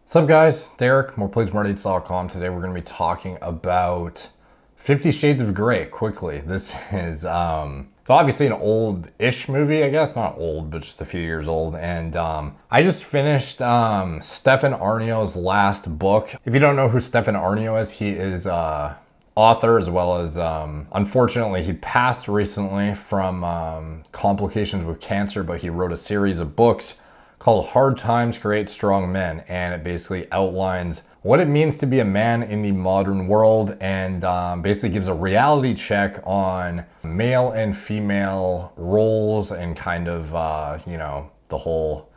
What's up guys, Derek, moreplaysmoredates.com. Today we're going to be talking about 50 Shades of Grey quickly. This is, it's obviously an old-ish movie, I guess. Not old, but just a few years old. And I just finished Stefan Aarnio's last book. If you don't know who Stefan Aarnio is, he is author as well as, unfortunately, he passed recently from complications with cancer, but he wrote a series of books called Hard Times Create Strong Men, and it basically outlines what it means to be a man in the modern world and basically gives a reality check on male and female roles and kind of, the whole,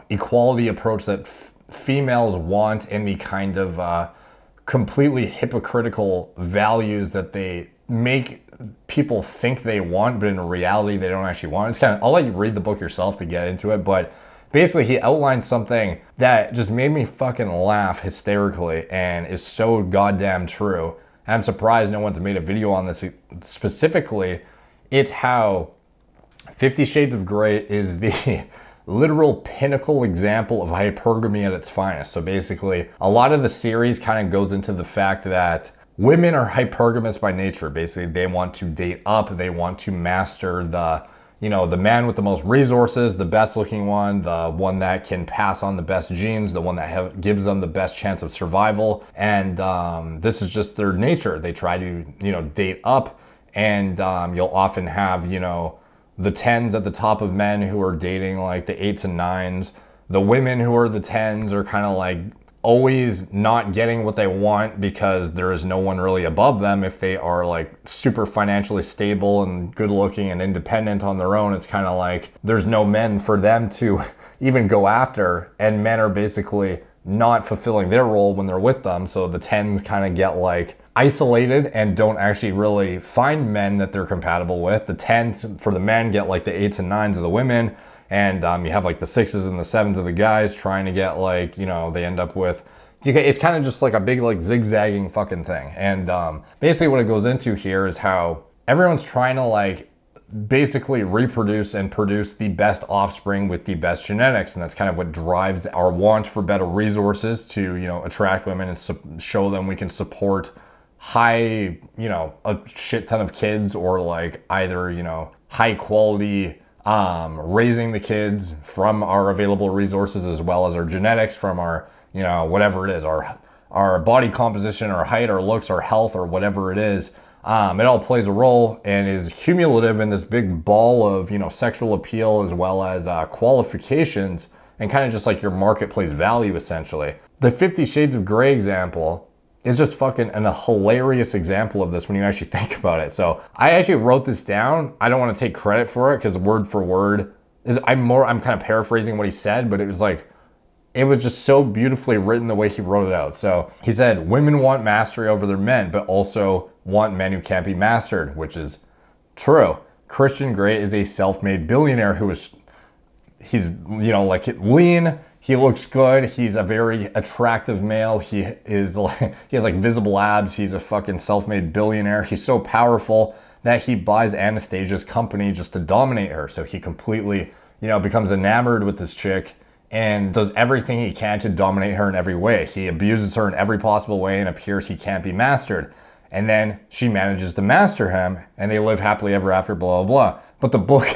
equality approach that females want and the kind of completely hypocritical values that they make people think they want, but in reality they don't actually want. It's kind of, I'll let you read the book yourself to get into it, but basically, he outlined something that just made me fucking laugh hysterically and is so goddamn true. And I'm surprised no one's made a video on this specifically. It's how 50 Shades of Grey is the literal pinnacle example of hypergamy at its finest. So basically, a lot of the series kind of goes into the fact that women are hypergamous by nature. Basically, they want to date up, they want to master the man with the most resources, the best looking one, the one that can pass on the best genes, the one that gives them the best chance of survival. And this is just their nature. They try to, date up, and you'll often have, the 10s at the top of men who are dating like the 8s and 9s. The women who are the 10s are kind of like always not getting what they want because there is no one really above them. If they are like super financially stable and good looking and independent on their own, it's kind of like there's no men for them to even go after, and men are basically not fulfilling their role when they're with them. So the 10s kind of get like isolated and don't actually really find men that they're compatible with. The 10s for the men get like the 8s and 9s of the women. And you have like the 6s and the 7s of the guys trying to get like, they end up with, it's kind of just like a big like zigzagging fucking thing. And basically what it goes into here is how everyone's trying to like basically reproduce and produce the best offspring with the best genetics. And that's kind of what drives our want for better resources to, attract women and show them we can support high, a shit ton of kids, or like either, high quality raising the kids from our available resources as well as our genetics from our, whatever it is, our body composition, our height, our looks, our health, or whatever it is. It all plays a role and is cumulative in this big ball of, sexual appeal as well as qualifications and kind of just like your marketplace value essentially. The 50 Shades of Grey example is just fucking a hilarious example of this when you actually think about it. So I actually wrote this down. I don't want to take credit for it because word for word I'm kind of paraphrasing what he said, but it was just so beautifully written the way he wrote it out. So he said, women want mastery over their men, but also want men who can't be mastered, which is true. Christian Grey is a self-made billionaire he's like lean. He looks good. He's a very attractive male. He has like visible abs. He's a fucking self-made billionaire. He's so powerful that he buys Anastasia's company just to dominate her. So he completely, becomes enamored with this chick and does everything he can to dominate her in every way. He abuses her in every possible way and appears he can't be mastered. And then she manages to master him and they live happily ever after, blah, blah, blah. But the book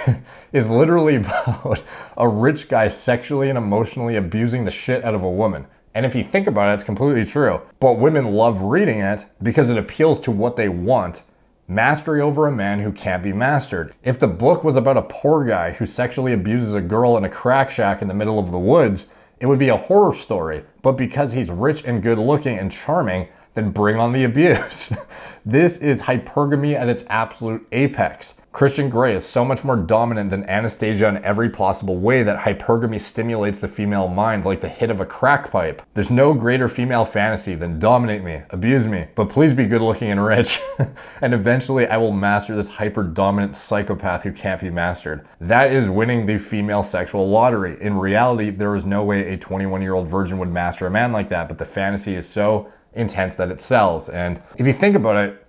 is literally about a rich guy sexually and emotionally abusing the shit out of a woman. And if you think about it, it's completely true. But women love reading it because it appeals to what they want. Mastery over a man who can't be mastered. If the book was about a poor guy who sexually abuses a girl in a crack shack in the middle of the woods, it would be a horror story. But because he's rich and good looking and charming, then bring on the abuse. This is hypergamy at its absolute apex. Christian Grey is so much more dominant than Anastasia in every possible way that hypergamy stimulates the female mind like the hit of a crack pipe. There's no greater female fantasy than dominate me, abuse me, but please be good looking and rich. And eventually I will master this hyper-dominant psychopath who can't be mastered. That is winning the female sexual lottery. In reality, there is no way a 21-year-old virgin would master a man like that, but the fantasy is so intense that it sells. And if you think about it,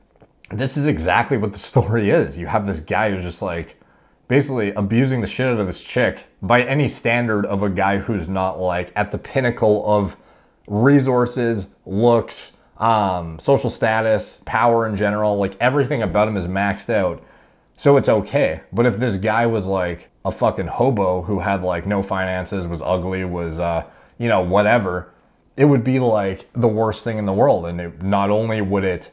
this is exactly what the story is. You have this guy who's just like basically abusing the shit out of this chick by any standard of a guy who's not like at the pinnacle of resources, looks, social status, power in general, like everything about him is maxed out. So it's okay. But if this guy was like a fucking hobo who had like no finances, was ugly, was, whatever, it would be like the worst thing in the world. And not only would it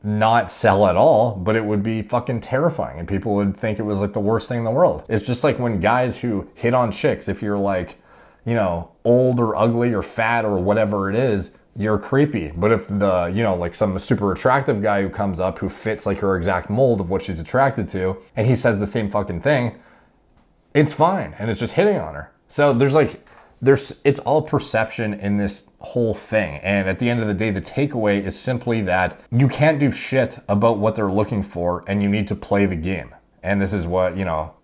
not sell at all, but it would be fucking terrifying. And people would think it was like the worst thing in the world. It's just like when guys who hit on chicks, if you're like, old or ugly or fat or whatever it is, you're creepy. But if the, like some super attractive guy who comes up who fits like her exact mold of what she's attracted to, and he says the same fucking thing, it's fine. And it's just hitting on her. So it's all perception in this whole thing. And at the end of the day, the takeaway is simply that you can't do shit about what they're looking for, and you need to play the game. And this is what,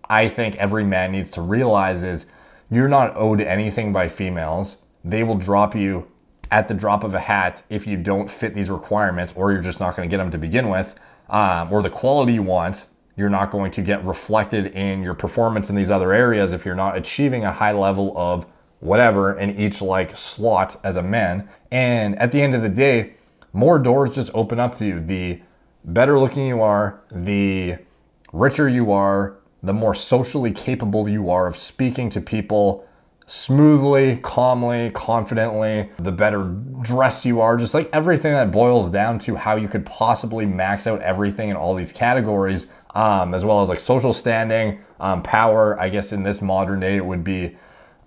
I think every man needs to realize is you're not owed anything by females. They will drop you at the drop of a hat if you don't fit these requirements, or you're just not going to get them to begin with, or the quality you want. You're not going to get reflected in your performance in these other areas if you're not achieving a high level of whatever in each like slot as a man. And at the end of the day, more doors just open up to you. The better looking you are, the richer you are, the more socially capable you are of speaking to people smoothly, calmly, confidently, the better dressed you are, just like everything that boils down to how you could possibly max out everything in all these categories, as well as like social standing, power. I guess in this modern day, it would be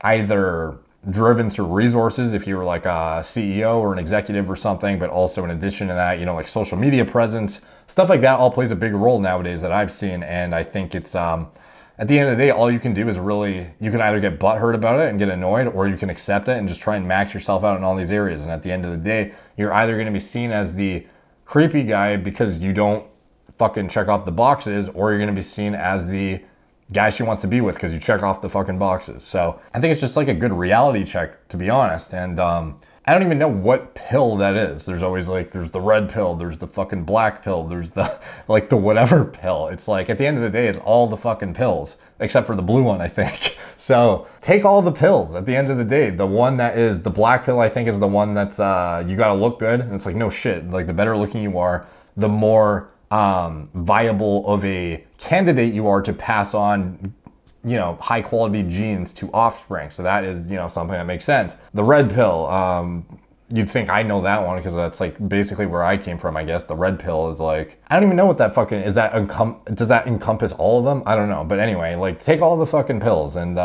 either driven through resources if you were like a CEO or an executive or something, but also in addition to that, like social media presence, stuff like that all plays a big role nowadays that I've seen. And I think it's, at the end of the day, all you can do is really, you can either get butthurt about it and get annoyed, or you can accept it and just try and max yourself out in all these areas. And at the end of the day, you're either going to be seen as the creepy guy because you don't fucking check off the boxes, or you're going to be seen as the guy she wants to be with because you check off the fucking boxes. So I think it's just like a good reality check, to be honest. And I don't even know what pill that is. There's always like, there's the red pill, there's the fucking black pill, there's the like the whatever pill. It's like at the end of the day, it's all the fucking pills, except for the blue one, I think. So take all the pills at the end of the day. The one that is the black pill, I think, is the one that's you gotta look good. And it's like, no shit, like the better looking you are, the more viable of a candidate you are to pass on high quality genes to offspring. So that is something that makes sense. The red pill, you'd think I know that one because that's like basically where I came from, I guess. The red pill is like, I don't even know what that fucking is. That does that encompass all of them? I don't know, but anyway, like take all the fucking pills and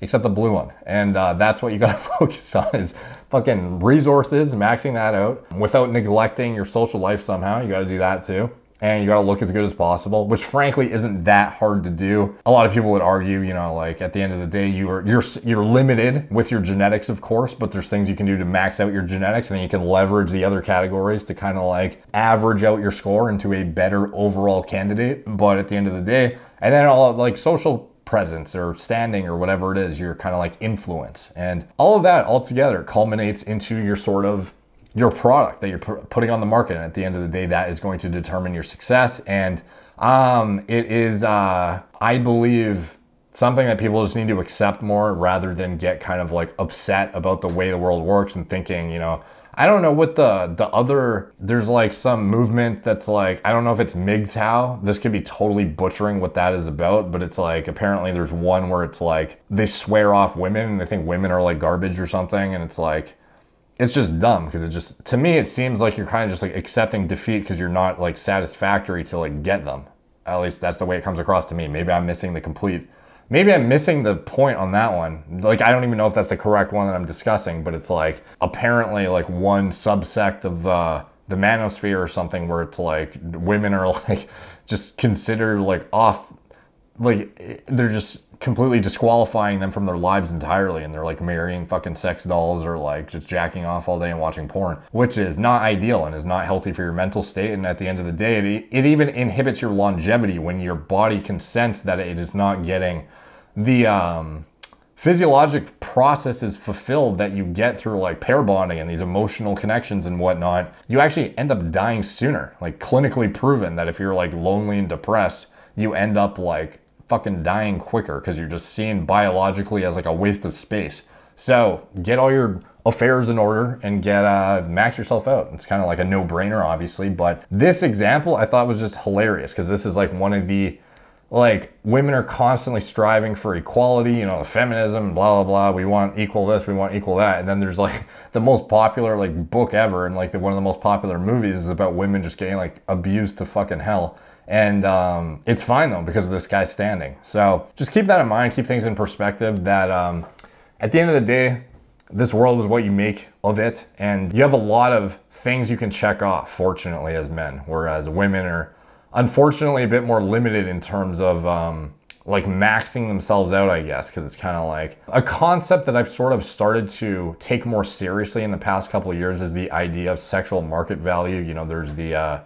except the blue one. And that's what you gotta focus on is fucking resources, maxing that out without neglecting your social life somehow. You gotta do that too. And you gotta look as good as possible, which frankly isn't that hard to do. A lot of people would argue, like at the end of the day, you're limited with your genetics, of course, but there's things you can do to max out your genetics, and then you can leverage the other categories to kind of like average out your score into a better overall candidate. But at the end of the day, and then all like social presence or standing or whatever it is, your kind of like influence, and all of that all together culminates into your sort of your product that you're putting on the market. And at the end of the day, that is going to determine your success. And it is, I believe, something that people just need to accept more rather than get kind of like upset about the way the world works and thinking, I don't know what the other, there's like some movement that's like, I don't know if it's MGTOW. This could be totally butchering what that is about, but it's like, apparently there's one where it's like, they swear off women and they think women are like garbage or something. And it's like, it's just dumb because it just, to me, it seems like you're kind of just like accepting defeat because you're not like satisfactory to like get them. At least that's the way it comes across to me. Maybe I'm missing the point on that one. Like, I don't even know if that's the correct one that I'm discussing, but it's like apparently like one subsect of the manosphere or something where it's like women are like just considered like off, like they're just completely disqualifying them from their lives entirely, and they're like marrying fucking sex dolls or like just jacking off all day and watching porn, which is not ideal and is not healthy for your mental state. And at the end of the day, it even inhibits your longevity when your body can sense that it is not getting the physiologic processes fulfilled that you get through like pair bonding and these emotional connections and whatnot. You actually end up dying sooner, like clinically proven that if you're like lonely and depressed, you end up like fucking dying quicker because you're just seen biologically as like a waste of space. So get all your affairs in order and get max yourself out. It's kind of like a no-brainer, obviously, but this example I thought was just hilarious because this is like one of the, like, women are constantly striving for equality, you know, feminism, blah, blah, blah. We want equal this, we want equal that. And then there's like the most popular like book ever, and like one of the most popular movies is about women just getting like abused to fucking hell. And it's fine though, because of this guy standing. So just keep that in mind, keep things in perspective that at the end of the day, this world is what you make of it. And you have a lot of things you can check off, fortunately, as men, whereas women are unfortunately a bit more limited in terms of like maxing themselves out, I guess, because it's kind of like a concept that I've sort of started to take more seriously in the past couple of years is the idea of sexual market value. You know, there's the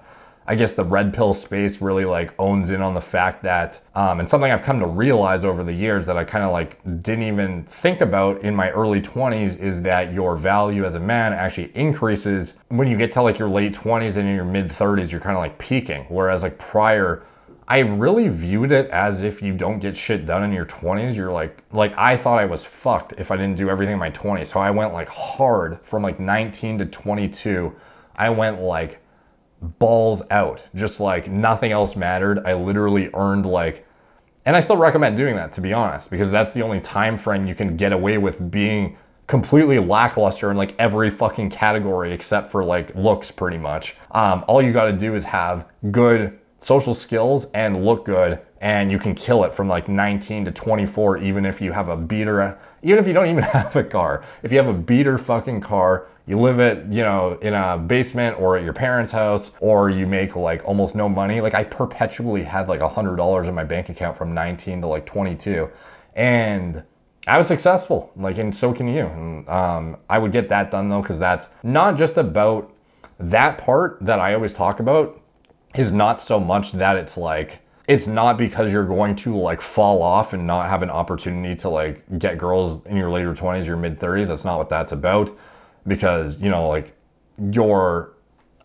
I guess the red pill space really like owns in on the fact that, and something I've come to realize over the years that I kind of like didn't even think about in my early 20s is that your value as a man actually increases when you get to like your late 20s, and in your mid 30s, you're kind of like peaking. Whereas like prior, I really viewed it as if you don't get shit done in your 20s, you're like I thought I was fucked if I didn't do everything in my 20s. So I went like hard from like 19 to 22. I went like balls out, just like nothing else mattered. I literally earned like, and I still recommend doing that, to be honest, because that's the only time frame you can get away with being completely lackluster in like every fucking category except for like looks, pretty much. All you got to do is have good social skills and look good, and you can kill it from like 19 to 24, even if you have a beater, even if you don't even have a car. If you have a beater fucking car, you live it, you know, in a basement or at your parents' house, or you make like almost no money. Like I perpetually had like $100 in my bank account from 19 to like 22, and I was successful, like, and so can you. And I would get that done though, because that's not just about that part that I always talk about, is not so much that it's like, it's not because you're going to like fall off and not have an opportunity to like get girls in your later 20s, your mid 30s. That's not what that's about. Because, you know, like your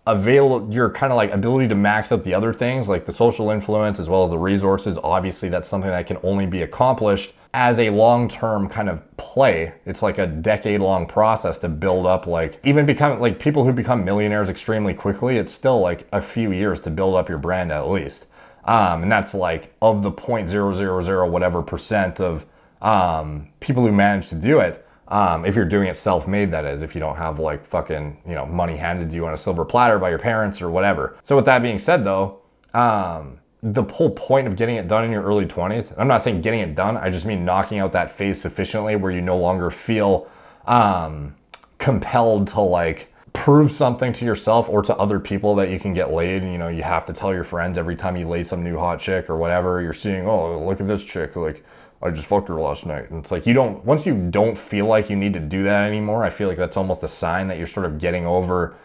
kind of like ability to max out the other things, like the social influence as well as the resources, obviously that's something that can only be accomplished as a long-term kind of play. It's like a decade-long process to build up, like even become like people who become millionaires extremely quickly, it's still like a few years to build up your brand at least. And that's like of the 0.000 whatever percent of people who manage to do it. If you're doing it self-made, that is, if you don't have like fucking, you know, money handed to you on a silver platter by your parents or whatever. So with that being said though, the whole point of getting it done in your early 20s, I'm not saying getting it done, I just mean knocking out that phase sufficiently where you no longer feel compelled to like prove something to yourself or to other people that you can get laid. And, you know, you have to tell your friends every time you lay some new hot chick or whatever, you're seeing, oh, look at this chick, like, I just fucked her last night. And it's like, once you don't feel like you need to do that anymore, I feel like that's almost a sign that you're sort of getting over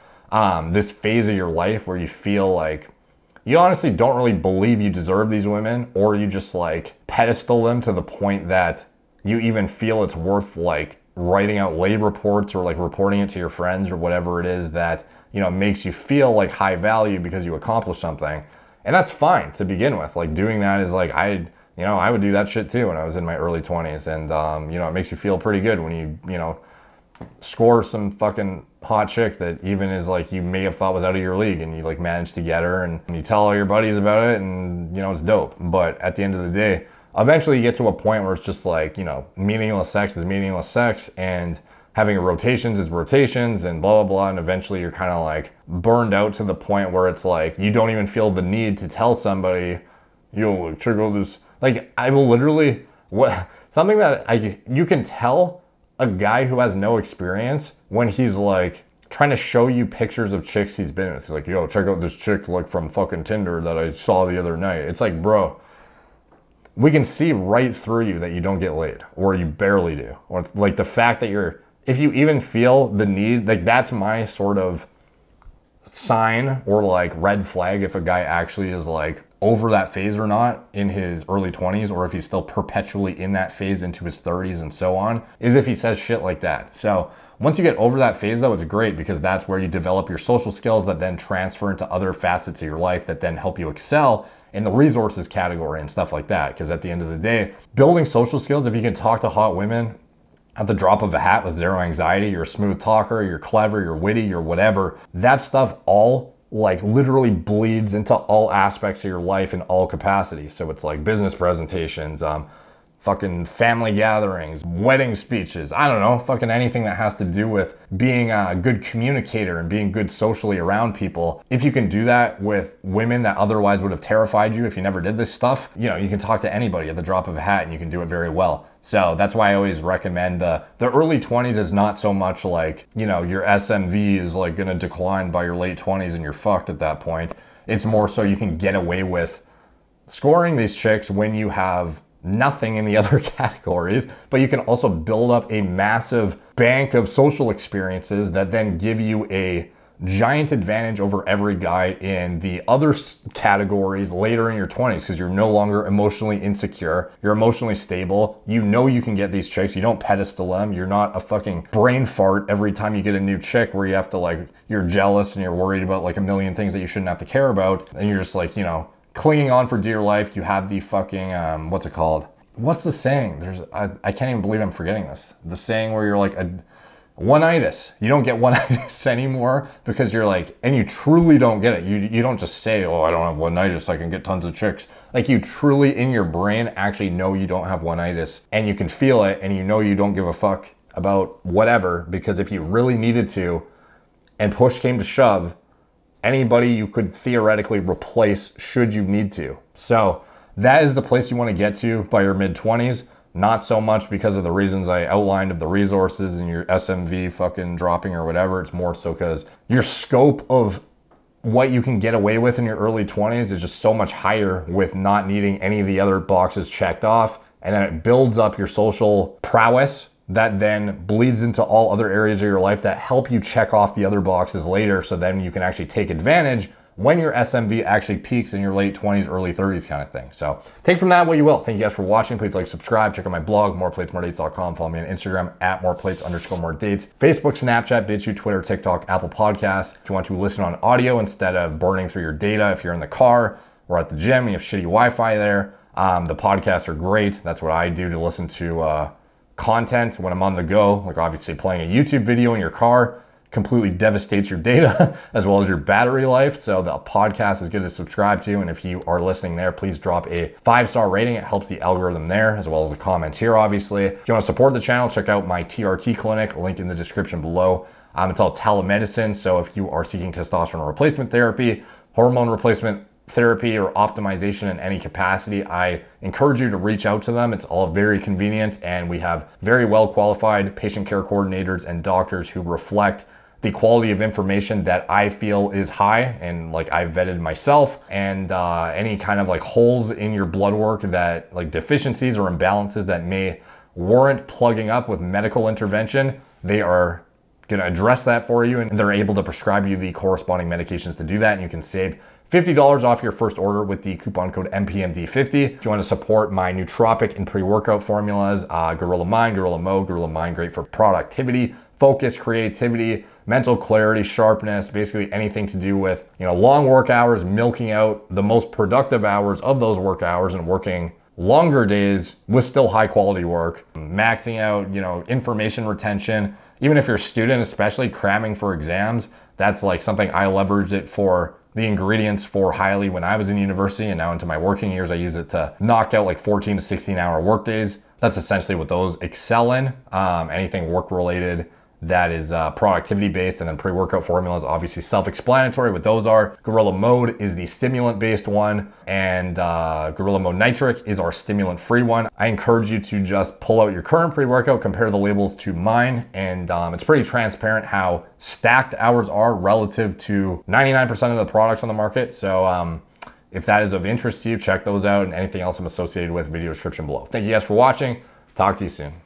this phase of your life where you feel like you honestly don't really believe you deserve these women, or you just like pedestal them to the point that you even feel it's worth like writing out lay reports or like reporting it to your friends or whatever it is that, you know, makes you feel like high value because you accomplished something. And that's fine to begin with. Like doing that is like, I would do that shit too when I was in my early 20s. And, you know, it makes you feel pretty good when you know, score some fucking hot chick that even is like, you may have thought was out of your league, and you like managed to get her, and you tell all your buddies about it, and, you know, it's dope. But at the end of the day, eventually you get to a point where it's just like, you know, meaningless sex is meaningless sex, and having rotations is rotations, and blah, blah, blah. And eventually you're kind of like burned out to the point where it's like, you don't even feel the need to tell somebody, yo, check out this. Like, I will literally, something that you can tell a guy who has no experience when he's like trying to show you pictures of chicks he's been with. He's like, yo, check out this chick like from fucking Tinder that I saw the other night. It's like, bro, we can see right through you that you don't get laid, or you barely do. Or like the fact that if you even feel the need, like that's my sort of sign or like red flag if a guy actually is like over that phase or not in his early 20s, or if he's still perpetually in that phase into his 30s and so on, is if he says shit like that. So once you get over that phase though, it's great, because that's where you develop your social skills that then transfer into other facets of your life that then help you excel in the resources category and stuff like that. Because at the end of the day, building social skills, if you can talk to hot women, at the drop of a hat with zero anxiety. You're a smooth talker, you're clever, you're witty, you're whatever. That stuff all like literally bleeds into all aspects of your life in all capacities. So it's like business presentations, fucking family gatherings, wedding speeches, I don't know, fucking anything that has to do with being a good communicator and being good socially around people. If you can do that with women that otherwise would have terrified you if you never did this stuff, you know, you can talk to anybody at the drop of a hat and you can do it very well. So that's why I always recommend the early 20s is not so much like, you know, your SMV is like gonna decline by your late 20s and you're fucked at that point. It's more so you can get away with scoring these chicks when you have nothing in the other categories, but you can also build up a massive bank of social experiences that then give you a giant advantage over every guy in the other categories later in your 20s, because you're no longer emotionally insecure, you're emotionally stable, you know you can get these chicks, you don't pedestal them, you're not a fucking brain fart every time you get a new chick where you have to like, you're jealous and you're worried about like a million things that you shouldn't have to care about, and you're just like, you know, clinging on for dear life. You have the fucking, what's it called? What's the saying? I can't even believe I'm forgetting this. The saying where you're like a one-itis. You don't get one-itis anymore because you're like, and you truly don't get it. You don't just say, oh, I don't have one-itis, I can get tons of chicks. Like you truly in your brain actually know you don't have one-itis and you can feel it and you know you don't give a fuck about whatever, because if you really needed to and push came to shove, anybody you could theoretically replace should you need to. So that is the place you want to get to by your mid-20s. Not so much because of the reasons I outlined of the resources and your SMV fucking dropping or whatever. It's more so because your scope of what you can get away with in your early 20s is just so much higher with not needing any of the other boxes checked off. And then it builds up your social prowess that then bleeds into all other areas of your life that help you check off the other boxes later, so then you can actually take advantage when your SMV actually peaks in your late 20s, early 30s kind of thing. So take from that what you will. Thank you guys for watching. Please like, subscribe, check out my blog, moreplatesmoredates.com. Follow me on Instagram at moreplates_moredates. Facebook, Snapchat, BitChute, Twitter, TikTok, Apple Podcasts. If you want to listen on audio instead of burning through your data, if you're in the car or at the gym, you have shitty Wi-Fi there. The podcasts are great. That's what I do to listen to content when I'm on the go. Like obviously playing a YouTube video in your car completely devastates your data as well as your battery life. So the podcast is good to subscribe to. And if you are listening there, please drop a 5-star rating. It helps the algorithm there, as well as the comments here, obviously. If you want to support the channel, check out my TRT clinic, link in the description below. It's all telemedicine. So if you are seeking testosterone replacement therapy, hormone replacement therapy, or optimization in any capacity, I encourage you to reach out to them. It's all very convenient, and we have very well qualified patient care coordinators and doctors who reflect the quality of information that I feel is high, and like I've vetted myself, and any kind of like holes in your blood work, that like deficiencies or imbalances that may warrant plugging up with medical intervention, they are going to address that for you, and they're able to prescribe you the corresponding medications to do that. And you can save $50 off your first order with the coupon code MPMD50. If you want to support my nootropic and pre-workout formulas, Gorilla Mind, Gorilla Mode, Gorilla Mind, great for productivity, focus, creativity, mental clarity, sharpness, basically anything to do with, you know, long work hours, milking out the most productive hours of those work hours and working longer days with still high quality work, maxing out, you know, information retention. Even if you're a student, especially cramming for exams, that's like something I leveraged it for the ingredients for highly when I was in university, and now into my working years, I use it to knock out like 14 to 16 hour work days. That's essentially what those excel in. Anything work related that is productivity based, and then pre-workout formulas, obviously self-explanatory what those are. Gorilla Mode is the stimulant based one, and Gorilla Mode Nitric is our stimulant free one. I encourage you to just pull out your current pre-workout, compare the labels to mine, and it's pretty transparent how stacked ours are relative to 99% of the products on the market. So if that is of interest to you, check those out, and anything else I'm associated with, video description below. Thank you guys for watching. Talk to you soon.